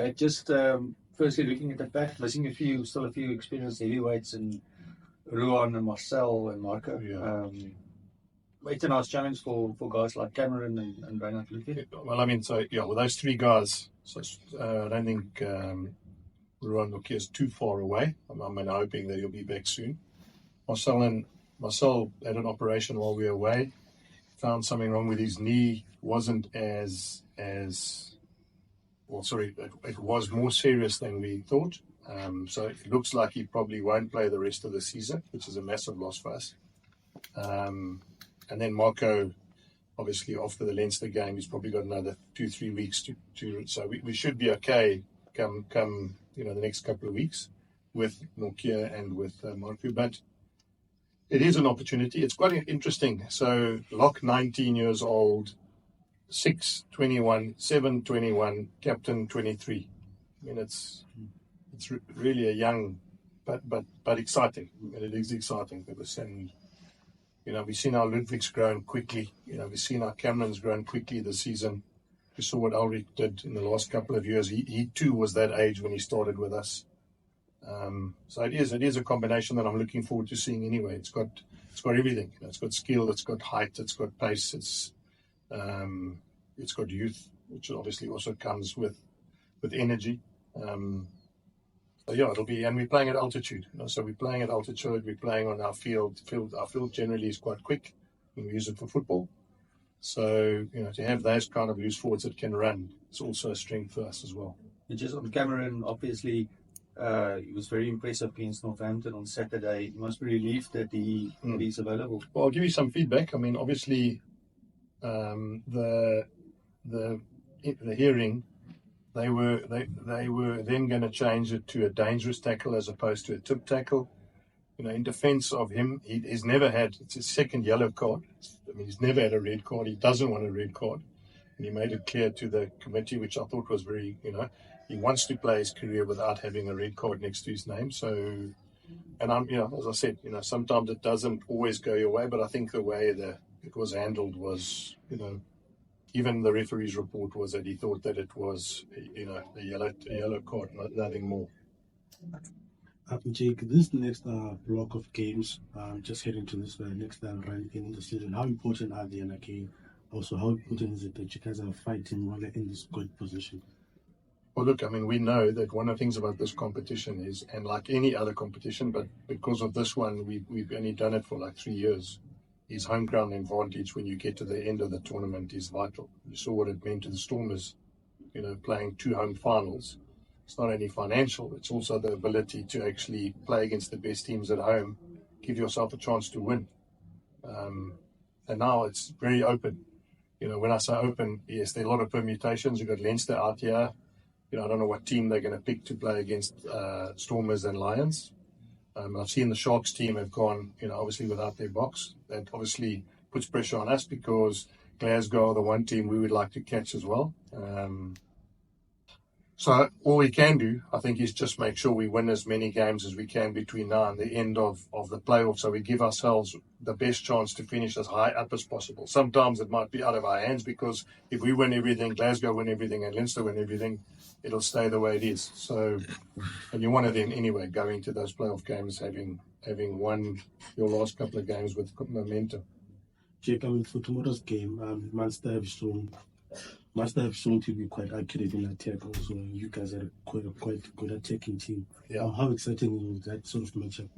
Jake. Just firstly, looking at the pack, missing still a few experienced heavyweights in Ruan and Marcel and Marco. Yeah. It's a nice challenge for guys like Cameron and Reinhardt. Well, I mean, so yeah, with those three guys, so I don't think Ruan Lukia is too far away. I'm hoping that he'll be back soon. Marcel had an operation while we were away. Found something wrong with his knee. Wasn't it was more serious than we thought. So it looks like he probably won't play the rest of the season, which is a massive loss for us. And then Marco, obviously after the Leinster game, he's probably got another 2-3 weeks to so we should be okay come the next couple of weeks with Nokia and with Marco. But it is an opportunity. It's quite interesting. So Locke, 19 years old, 6'21", 7'21", captain 23. I mean, it's really a young, but exciting. And it is exciting for us. And we've seen how Ludwig's grown quickly. We've seen how Cameron's grown quickly this season. We saw what Elrigh did in the last couple of years. He too was that age when he started with us. So it is a combination that I'm looking forward to seeing anyway. It's got everything. It's got skill, it's got height, it's got pace, it's got youth, which obviously also comes with energy. So yeah, it'll be, and we're playing at altitude. So we're playing at altitude. We're playing on our field. Our field generally is quite quick when we use it for football. So to have those kind of loose forwards that can run, it's also a strength for us as well. And just on Cameron, obviously, he was very impressive against Northampton on Saturday. You must be relieved that he's available. Well, I'll give you some feedback. I mean, obviously, the hearing. They were then going to change it to a dangerous tackle as opposed to a tip tackle. In defence of him, he's never had, it's his second yellow card. I mean, he's never had a red card. He doesn't want a red card. And he made it clear to the committee, which I thought was very, he wants to play his career without having a red card next to his name. So, and as I said, sometimes it doesn't always go your way, but I think the way that it was handled was, even the referee's report was that he thought that it was, a yellow card, nothing more. Jake, this next block of games, just heading to this next round in the season, how important are they? And again, also, how important is it that you guys are fighting while you're in this good position? Well, look, I mean, we know that one of the things about this competition is, and like any other competition, but because of this one, we've only done it for like 3 years. His home ground advantage when you get to the end of the tournament is vital. You saw what it meant to the Stormers, playing 2 home finals. It's not only financial, it's also the ability to actually play against the best teams at home, give yourself a chance to win. And now it's very open. When I say open, yes, there are a lot of permutations. You've got Leinster out here. I don't know what team they're going to pick to play against Stormers and Lions. I've seen the Sharks team have gone, obviously without their box. That obviously puts pressure on us because Glasgow are the one team we would like to catch as well. So all we can do, I think, is just make sure we win as many games as we can between now and the end of the playoffs. So we give ourselves the best chance to finish as high up as possible. Sometimes it might be out of our hands because if we win everything, Glasgow win everything and Leinster win everything, it'll stay the way it is. So, and you want to then anyway go into those playoff games having won your last couple of games with momentum. Jake, for tomorrow's game, Munster have shown to be quite accurate in attack. Also, you guys are quite a good attacking team. Yeah. How exciting is that sort of matchup?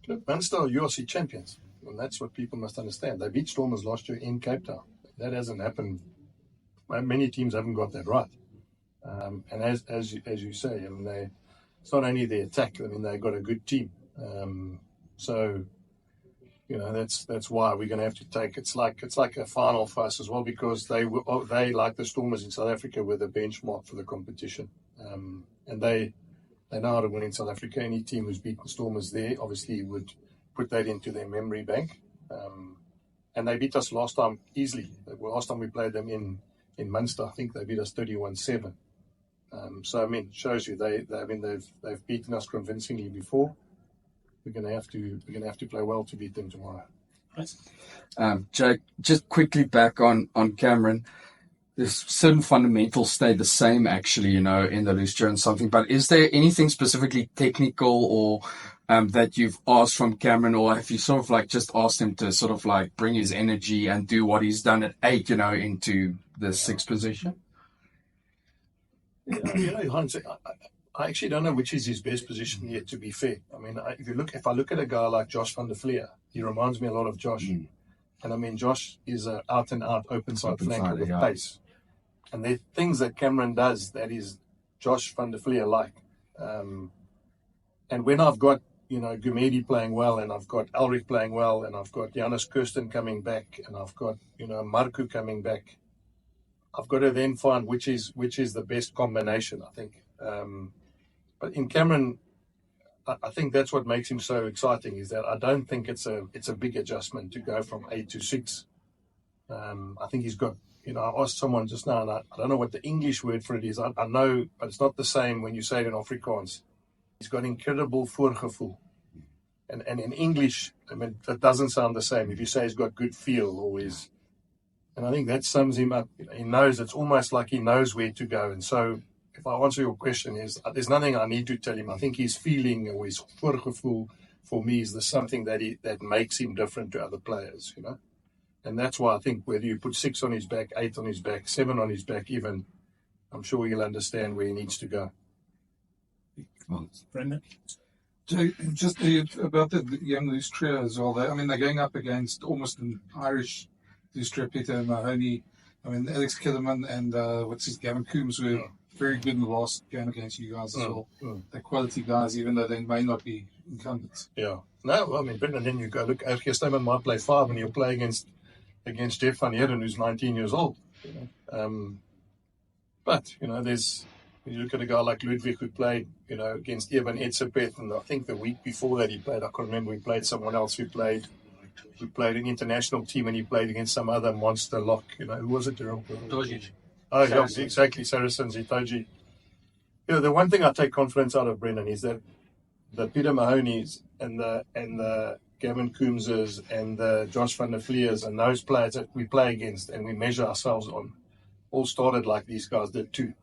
Look, Munster are URC champions, and that's what people must understand. They beat Stormers last year in Cape Town. That hasn't happened. Many teams haven't got that right. And as you say, I mean, it's not only the attack. I mean, they've got a good team. So. That's why we're going to have to take. It's like a final for us as well because they like the Stormers in South Africa were the benchmark for the competition, and they know how to win in South Africa. Any team who's beaten Stormers there obviously would put that into their memory bank, and they beat us last time easily. Last time we played them in Munster, I think they beat us 31-7. So I mean, shows you they've beaten us convincingly before. We're going to have to play well to beat them tomorrow. Jake, just quickly back on Cameron. there's certain fundamentals stay the same actually, in the lostrio and something, but is there anything specifically technical or that you've asked from Cameron, or have you sort of just asked him to sort of bring his energy and do what he's done at 8, into the 6th position? Hans, I actually don't know which is his best position yet, to be fair. I mean, if I look at a guy like Josh van der Flier, he reminds me a lot of Josh. And I mean, Josh is an out-and-out open-side flanker with pace. And there are things that Cameron does that is Josh van der Flier-like. And when I've got, Gumedi playing well, and I've got Elrigh playing well, and I've got Janus Kirsten coming back, and I've got, Marco coming back, I've got to then find which is the best combination, I think. But in Cameron, I think that's what makes him so exciting, is that I don't think it's a big adjustment to go from 8 to 6. I think he's got, I asked someone just now, and I don't know what the English word for it is. I know, but it's not the same when you say it in Afrikaans. He's got incredible voorgevoel. And in English, I mean, that doesn't sound the same. If you say he's got good feel, and I think that sums him up. He knows, it's almost like he knows where to go. And so, if I answer your question, there's nothing I need to tell him. I think his feeling or his voorgevoel for me is something that makes him different to other players, And that's why I think whether you put 6 on his back, 8 on his back, 7 on his back even, I'm sure he'll understand where he needs to go. Brendan? Just about the young lostrio as well. They're going up against almost an Irish lostrio, Peter Mahoney. Alex Killerman and Gavin Coombs were very good in the last game against you guys as well. They're quality guys, even though they may not be incumbents. Yeah. No, Brendan, then you go look. Errigh might play 5, and he'll play against Jeff van Heerden, who's 19 years old. But you look at a guy like Ludwig who played, against Iere van Munster, and I think the week before that he played. I can't remember. He played someone else who played an international team, and he played against some other monster lock. Who was it? Itoji. Oh, yeah, exactly. Saracens, Itoji. The one thing I take confidence out of, Brendan, is that the Peter Mahoney's and the Gavin Coombses and the Josh van der Fliers and those players that we play against and we measure ourselves on all started like these guys did too.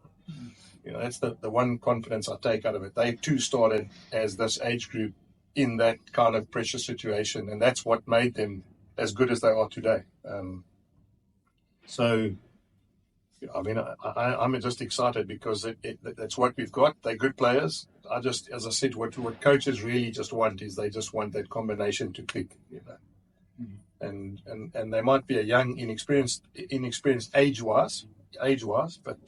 That's the one confidence I take out of it. They too started as this age group in that kind of pressure situation, and that's what made them as good as they are today. I'm just excited because that's what we've got. They're good players. As I said, what coaches really just want is they just want that combination to click, And they might be a young, inexperienced age-wise, but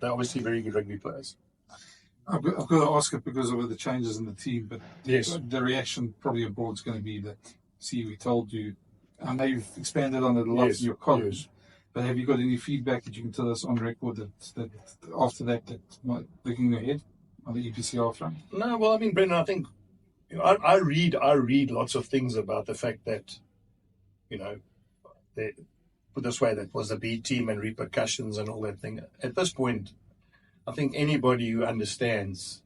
they're obviously very good rugby players. I've got to ask it because of the changes in the team, but yes, the reaction probably abroad is going to be that, see, we told you. I know you've expanded on it a lot in your columns, but have you got any feedback that you can tell us on record that after that might looking ahead on the EPCR front? No, well, Brendan, I think I read lots of things about the fact that, put this way, that was the B team and repercussions and all that thing. At this point, I think anybody who understands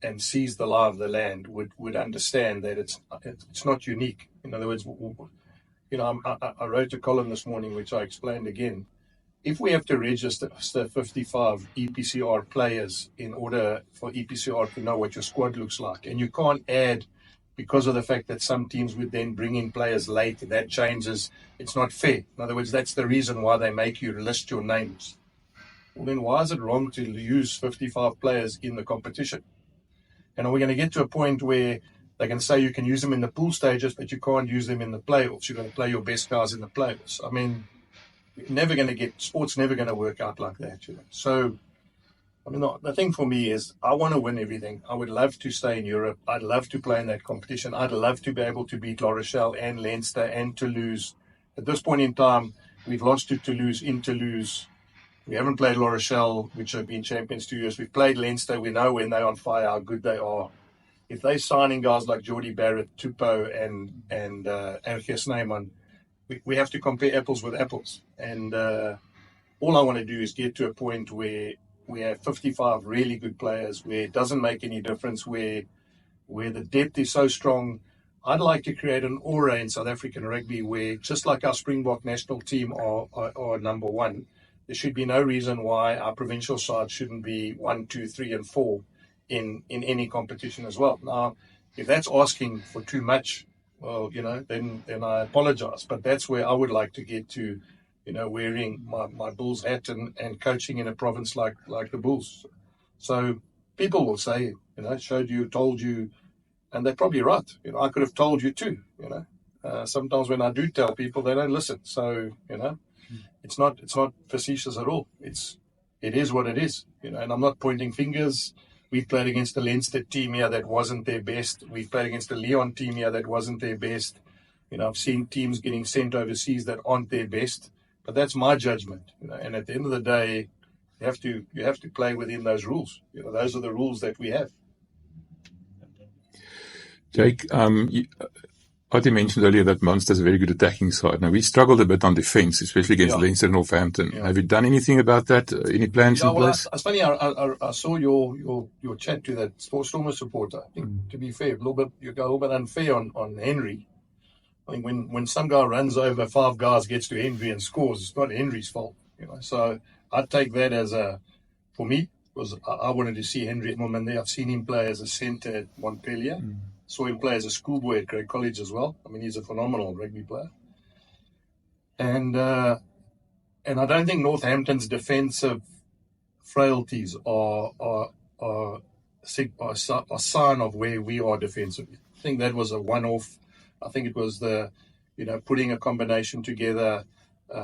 and sees the lie of the land would understand that it's not unique. In other words, I wrote a column this morning which I explained again. If we have to register 55 EPCR players in order for EPCR to know what your squad looks like, and you can't add because of the fact that some teams would then bring in players late, that changes. It's not fair. In other words, that's the reason why they make you list your names. Well, then why is it wrong to use 55 players in the competition? And are we going to get to a point where they can say you can use them in the pool stages, but you can't use them in the playoffs? You're going to play your best guys in the playoffs. Sport's never going to work out like that. So, the thing for me is I want to win everything. I would love to stay in Europe. I'd love to play in that competition. I'd love to be able to beat La Rochelle and Leinster and Toulouse. At this point in time, we've lost to Toulouse in Toulouse. We haven't played La Rochelle, which have been champions 2 years. We've played Leinster. We know when they're on fire how good they are. If they're signing guys like Geordie Barrett, Tupou, and Elrigh Snyman, we have to compare apples with apples. And all I want to do is get to a point where we have 55 really good players, where it doesn't make any difference, where the depth is so strong. I'd like to create an aura in South African rugby where, just like our Springbok national team are number one, there should be no reason why our provincial side shouldn't be 1, 2, 3, and 4 in any competition as well. Now, if that's asking for too much, well, then I apologize. But that's where I would like to get to, wearing my Bulls hat and coaching in a province like the Bulls. So people will say, showed you, told you, and they're probably right. I could have told you too. Sometimes when I do tell people, they don't listen. So it's not facetious at all. It is what it is. And I'm not pointing fingers. We've played against the Leinster team here that wasn't their best. We've played against the Leon team here that wasn't their best. I've seen teams getting sent overseas that aren't their best. But that's my judgment. And at the end of the day, you have to play within those rules. Those are the rules that we have. Jake, Artie mentioned earlier that Munster's a very good attacking side. Now, we struggled a bit on defence, especially against Leinster and Northampton. Yeah. Have you done anything about that? Any plans in place? It's funny, I saw your chat to that Stormer supporter. I think, to be fair, you got a little bit unfair on Henry. I think when some guy runs over 5 guys, gets to Henry and scores, it's not Henry's fault. So I take that as for me, I wanted to see Henry at Norman there. I've seen him play as a centre at Montpellier. Saw him play as a schoolboy at Grey College as well. I mean, he's a phenomenal rugby player. And I don't think Northampton's defensive frailties are a sign of where we are defensively. I think that was a one-off. I think it was putting a combination together.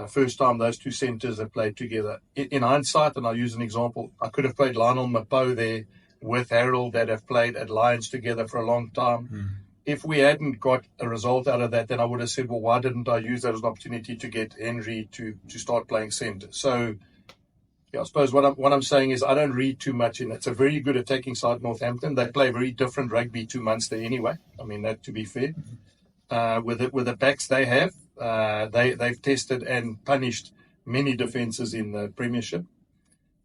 First time those two centres have played together. In hindsight, and I'll use an example, I could have played Lionel Mapo there with Harold that have played at Lions together for a long time. If we hadn't got a result out of that, then I would have said, well, why didn't I use that as an opportunity to get Henry to start playing centre? So, I suppose what I'm saying is I don't read too much in it. It's a very good attacking side, Northampton. They play very different rugby to Munster anyway. I mean, that to be fair. With the backs they have, they've tested and punished many defences in the Premiership.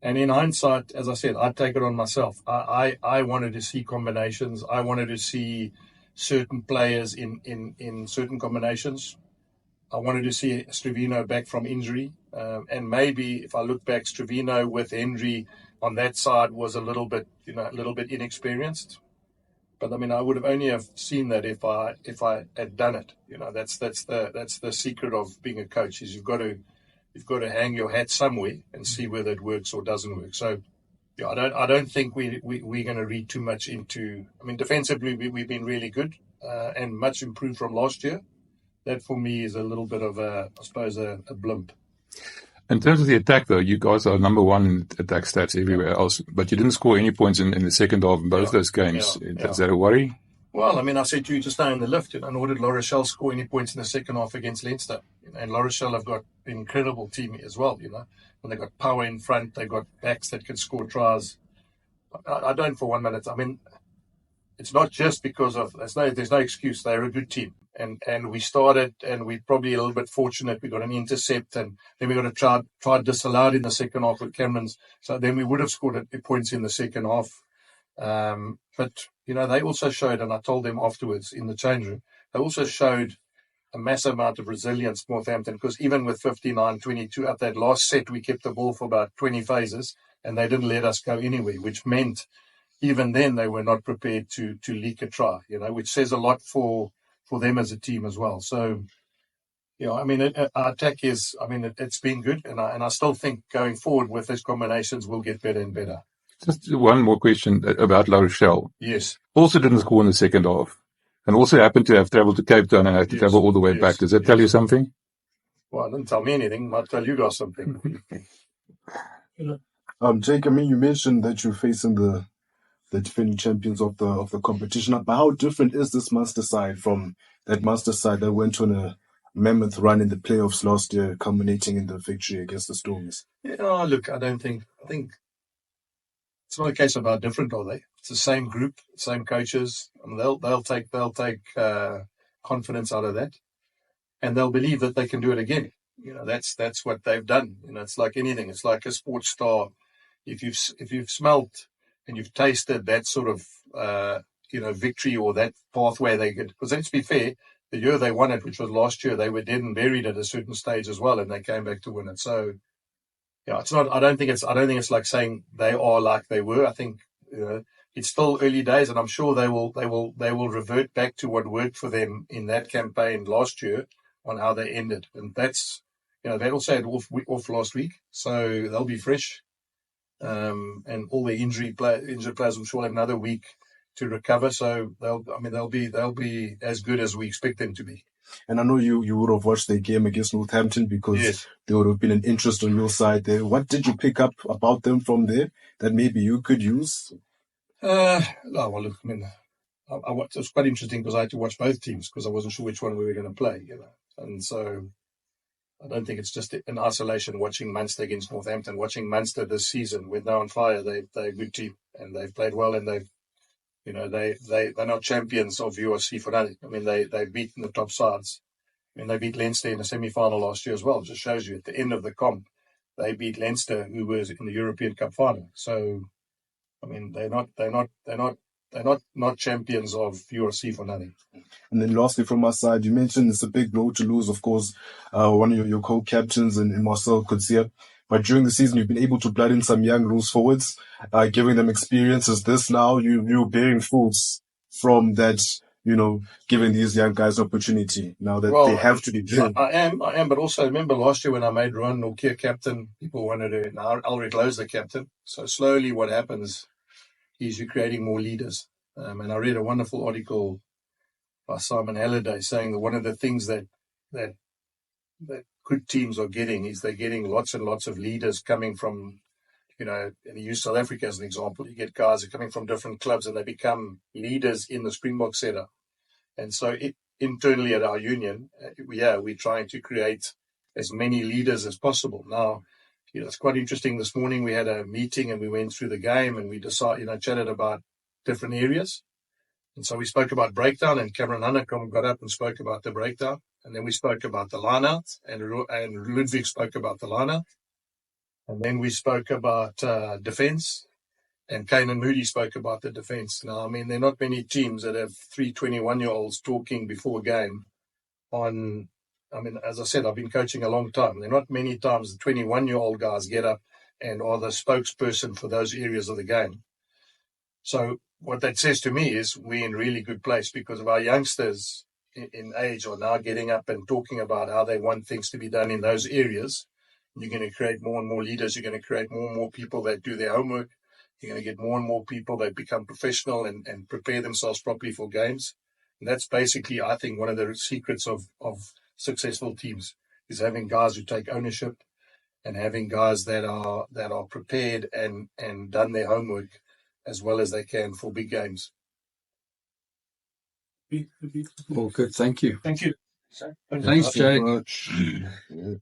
And in hindsight, as I said, I'd take it on myself. I wanted to see combinations. I wanted to see certain players in certain combinations. I wanted to see Strevino back from injury. And maybe if I look back, Strevino with Henry on that side was a little bit inexperienced. But I mean, I would have only have seen that if I had done it. That's the secret of being a coach is you've got to hang your hat somewhere and see whether it works or doesn't work. So, I don't think we're going to read too much into. I mean, defensively we've been really good and much improved from last year. That for me is a little bit of a blimp. In terms of the attack, though, you guys are number one in attack stats everywhere else, but you didn't score any points in the second half in both those games. Is that a worry? Well, I mean, I said to you just now in the lift, nor did La Rochelle score any points in the second half against Leinster. And La Rochelle have got an incredible team as well, When they've got power in front, they've got backs that can score tries. I don't for 1 minute. I mean, it's not just because of, there's no excuse. They're a good team. And we started, and we're probably a little bit fortunate. We got an intercept, and then we got to try disallowed in the second half with Cameron's. So then we would have scored points in the second half. But, they also showed, and I told them afterwards in the change room, they also showed a massive amount of resilience, Northampton, because even with 59-22 at that last set, we kept the ball for about 20 phases, and they didn't let us go anywhere, which meant even then they were not prepared to leak a try, which says a lot for them as a team as well. So, I mean, our attack is, I mean, it's been good, and I still think going forward with these combinations, we'll get better and better. Just one more question about La Rochelle. Yes. Also didn't score in the second half, and also happened to have travelled to Cape Town and had to travel all the way back. Does that tell you something? Well, it didn't tell me anything. It might tell you guys something. Jake, I mean, you mentioned that you're facing the defending champions of the competition. But how different is this Munster side from that Munster side that went on a mammoth run in the playoffs last year, culminating in the victory against the Stormers? Yeah, look, I think it's not a case of how different are they. It's the same group, same coaches. I mean, they'll take confidence out of that, and they'll believe that they can do it again. That's what they've done. It's like anything. It's like a sports star. If you've smelt and you've tasted that sort of victory or that pathway they get, because let's be fair, the year they won it, which was last year, they were dead and buried at a certain stage as well, and they came back to win it. So, yeah, it's not. I don't think it's like saying they are like they were. I think it's still early days, and I'm sure they will revert back to what worked for them in that campaign last year on how they ended. And that's, they also had off last week, so they'll be fresh. And all the injured players, I'm sure, have another week to recover. So they'll be as good as we expect them to be. And I know you would have watched the game against Northampton because Yes. there would have been an interest on your side there. What did you pick up about them from there that maybe you could use? Well, look, I mean, it was quite interesting because I had to watch both teams because I wasn't sure which one we were going to play, And so I don't think it's just in isolation watching Munster against Northampton. Watching Munster this season with now on fire, they're a good team and they've played well and they're not champions of URC for nothing. I mean, they've beaten the top sides. I mean, they beat Leinster in the semi-final last year as well. It just shows you at the end of the comp, they beat Leinster, who was in the European Cup final. So, I mean, they're not champions of URC for nothing. And then lastly, from my side, you mentioned it's a big blow to lose, of course, one of your co-captains in Marcel Coetzee. But during the season, you've been able to blood in some young loose forwards, giving them experiences. This now, you're bearing fruits from that, giving these young guys an opportunity now that they have to be there. I am, but also remember last year when I made Ron Norkier captain, people wanted to, now Elrigh Louw's the captain. So slowly what happens is you're creating more leaders. And I read a wonderful article by Simon Halliday saying that one of the things that good teams are getting is they're getting lots and lots of leaders coming from, and you use South Africa as an example. You get guys that are coming from different clubs and they become leaders in the Springbok setup. And so internally at our union, we're trying to create as many leaders as possible. Now, it's quite interesting. This morning we had a meeting and we went through the game and we decided, chatted about different areas. And so we spoke about breakdown and Cameron Hanekom got up and spoke about the breakdown. And then we spoke about the line-out and Ludwig spoke about the line-out. And then we spoke about defense and Kane and Moody spoke about the defense. Now, I mean, there are not many teams that have 3 21-year-olds talking before a game on, as I said, I've been coaching a long time. There are not many times the 21-year-old guys get up and are the spokesperson for those areas of the game. So what that says to me is we're in really good place because of our youngsters in age are now getting up and talking about how they want things to be done in those areas. You're going to create more and more leaders. You're going to create more and more people that do their homework. You're going to get more and more people that become professional and prepare themselves properly for games. And that's basically, I think, one of the secrets of successful teams is having guys who take ownership and having guys that are prepared and done their homework as well as they can for big games. Well, good. Thank you. Thank you. Thanks, Jay. Much. Yeah.